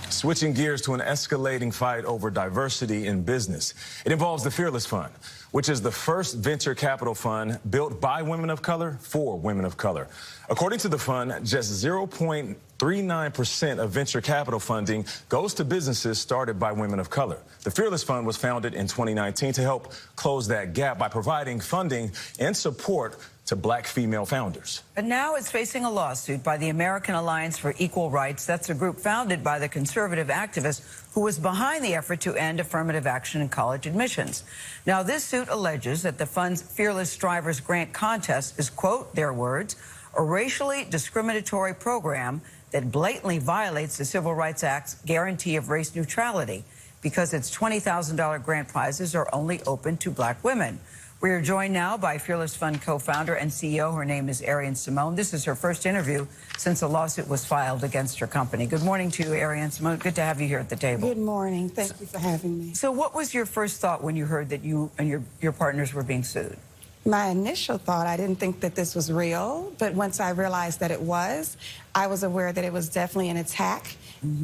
Switching gears to an escalating fight over diversity in business. It involves the Fearless Fund, which is the first venture capital fund built by women of color for women of color. According to the fund, just 0.39% of venture capital funding goes to businesses started by women of color. The Fearless Fund was founded in 2019 to help close that gap by providing funding and support to black female founders. And now it's facing a lawsuit by the American Alliance for Equal Rights. That's a group founded by the conservative activist who was behind the effort to end affirmative action in college admissions. Now, this suit alleges that the fund's Fearless Strivers Grant Contest is, quote, their words, a racially discriminatory program that blatantly violates the Civil Rights Act's guarantee of race neutrality because its $20,000 grant prizes are only open to black women. We are joined now by Fearless Fund co-founder and CEO. Her name is Ariane Simone. This is her first interview since the lawsuit was filed against her company. Good morning to you, Ariane Simone. Good to have you here at the table. Good morning. Thank you for having me. So what was your first thought when you heard that you and your partners were being sued? My initial thought, I didn't think that this was real, but once I realized that it was, I was aware that it was definitely an attack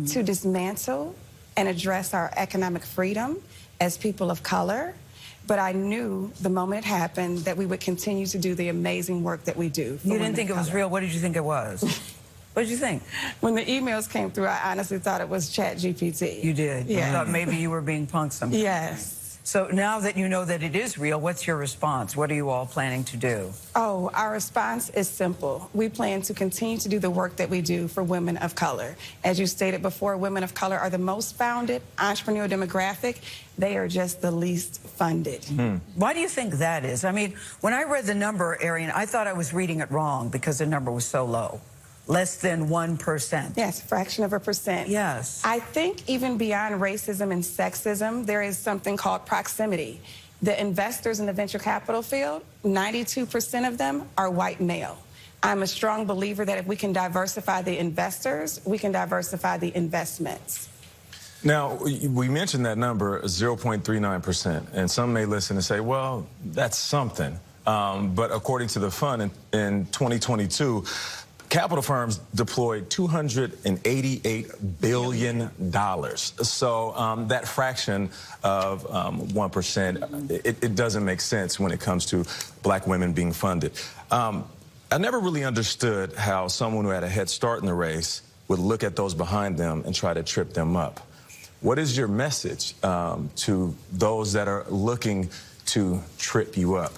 to dismantle and address our economic freedom as people of color. But I knew the moment it happened that we would continue to do the amazing work that we do. You didn't think it was real? What did you think it was? What did you think? When the emails came through, I honestly thought it was ChatGPT. You did? Yeah. You thought maybe you were being punked sometime? Yes. So now that you know that it is real, what's your response? What are you all planning to do? Oh, our response is simple. We plan to continue to do the work that we do for women of color. As you stated before, women of color are the most founded entrepreneurial demographic. They are just the least funded. Why do you think that is? I mean, when I read the number, Ariane, I thought I was reading it wrong because the number was so low. Less than 1%. Yes, fraction of a percent. Yes. I think even beyond racism and sexism, there is something called proximity. The investors in the venture capital field, 92% of them are white male. I'm a strong believer that if we can diversify the investors, we can diversify the investments. Now, we mentioned that number, 0.39%, and some may listen and say, well, that's something. But according to the fund, in 2022, capital firms deployed $288 billion. So that fraction of 1%, it doesn't make sense when it comes to black women being funded. I never really understood how someone who had a head start in the race would look at those behind them and try to trip them up. What is your message to those that are looking to trip you up?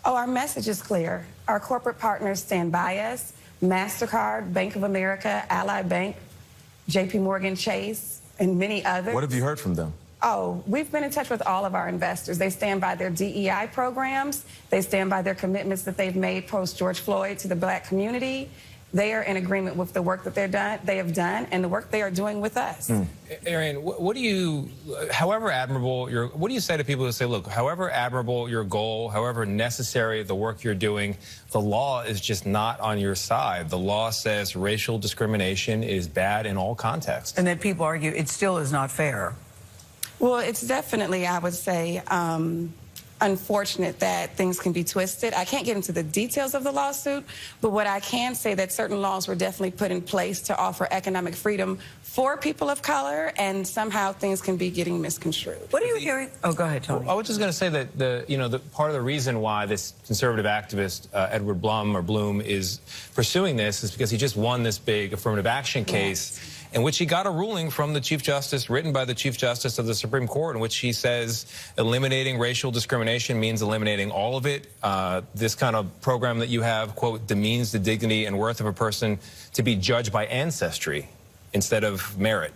Oh, our message is clear. Our corporate partners stand by us. MasterCard, Bank of America, Ally Bank, JP Morgan Chase, and many others. What have you heard from them? Oh, we've been in touch with all of our investors. They stand by their DEI programs. They stand by their commitments that they've made post-George Floyd to the black community. They are in agreement with the work that they have done and the work they are doing with us. Ariane, what do you, however admirable what do you say to people who say, look, however admirable your goal, however necessary the work you're doing, the law is just not on your side. The law says racial discrimination is bad in all contexts. And then people argue it still is not fair. Well, it's definitely, I would say, unfortunate that things can be twisted. I can't get into the details of the lawsuit, but what I can say that certain laws were definitely put in place to offer economic freedom for people of color, and somehow things can be getting misconstrued. What are you hearing? Oh, go ahead, Tony. I was just going to say that the part of the reason why this conservative activist Edward Bloom is pursuing this is because he just won this big affirmative action case. Yes. In which he got a ruling from the Chief Justice, written by the Chief Justice of the Supreme Court, in which he says eliminating racial discrimination means eliminating all of it. This kind of program that you have, quote, demeans the dignity and worth of a person to be judged by ancestry instead of merit.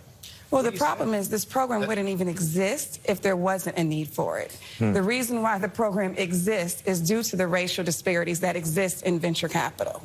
Well, the problem is this program wouldn't even exist if there wasn't a need for it. The reason why the program exists is due to the racial disparities that exist in venture capital.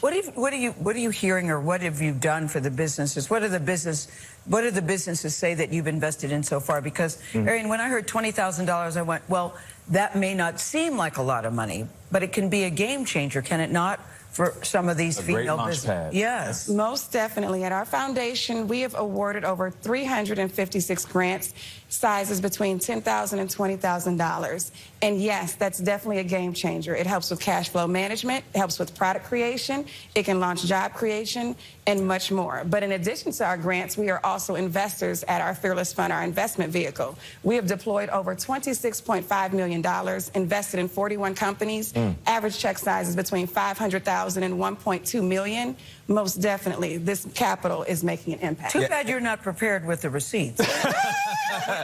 What are you hearing, or what have you done for the businesses? What do the businesses say that you've invested in so far? Because, Ariane, when I heard $20,000, I went, well, that may not seem like a lot of money, but it can be a game changer, can it not? For some of these female businesses. Yes. Most definitely. At our foundation, we have awarded over 356 grants, sizes between $10,000 and $20,000. And yes, that's definitely a game changer. It helps with cash flow management. It helps with product creation. It can launch job creation. and much more. But in addition to our grants, we are also investors at our Fearless Fund, our investment vehicle. We have deployed over $26.5 million, invested in 41 companies. Average check size is between $500,000 and $1.2 million. Most definitely, this capital is making an impact. Too bad you're not prepared with the receipts.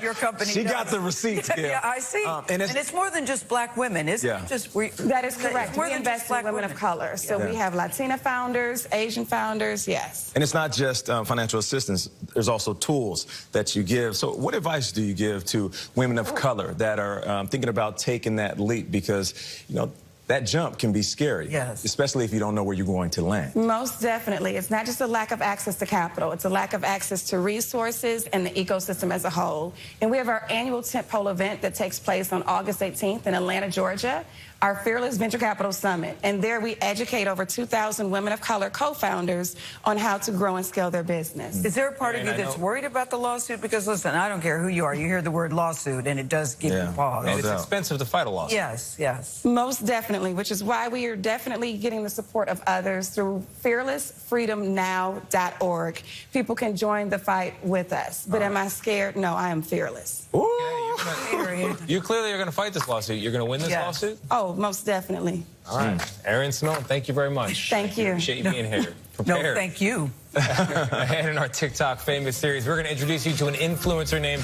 Your company She does. got the receipts, Gail. Yeah, I see. And and it's more than just black women, isn't Yeah. it? Just That is correct. It's more We than just invest in black women of color. So we have Latina founders, Asian founders, yes. And it's not just financial assistance. There's also tools that you give. So what advice do you give to women of color that are thinking about taking that leap? Because, you know, that jump can be scary, Yes. especially if you don't know where you're going to land. Most definitely. It's not just a lack of access to capital. It's a lack of access to resources and the ecosystem as a whole. And we have our annual tentpole event that takes place on August 18th in Atlanta, Georgia, our Fearless Venture Capital Summit. And there we educate over 2,000 women of color co-founders on how to grow and scale their business. Is there a part of you that's worried about the lawsuit? Because, listen, I don't care who you are. You hear the word lawsuit, and it does give you pause. And it's expensive to fight a lawsuit. Yes, yes. Most definitely, which is why we are definitely getting the support of others through fearlessfreedomnow.org. People can join the fight with us. But am I scared? No, I am fearless. Ooh. You clearly are going to fight this lawsuit. You're going to win this lawsuit? Oh, most definitely. All right. Erin Simone, thank you very much. Thank you. Appreciate you being here. No, Prepared. thank you. Ahead in our TikTok famous series, we're going to introduce you to an influencer named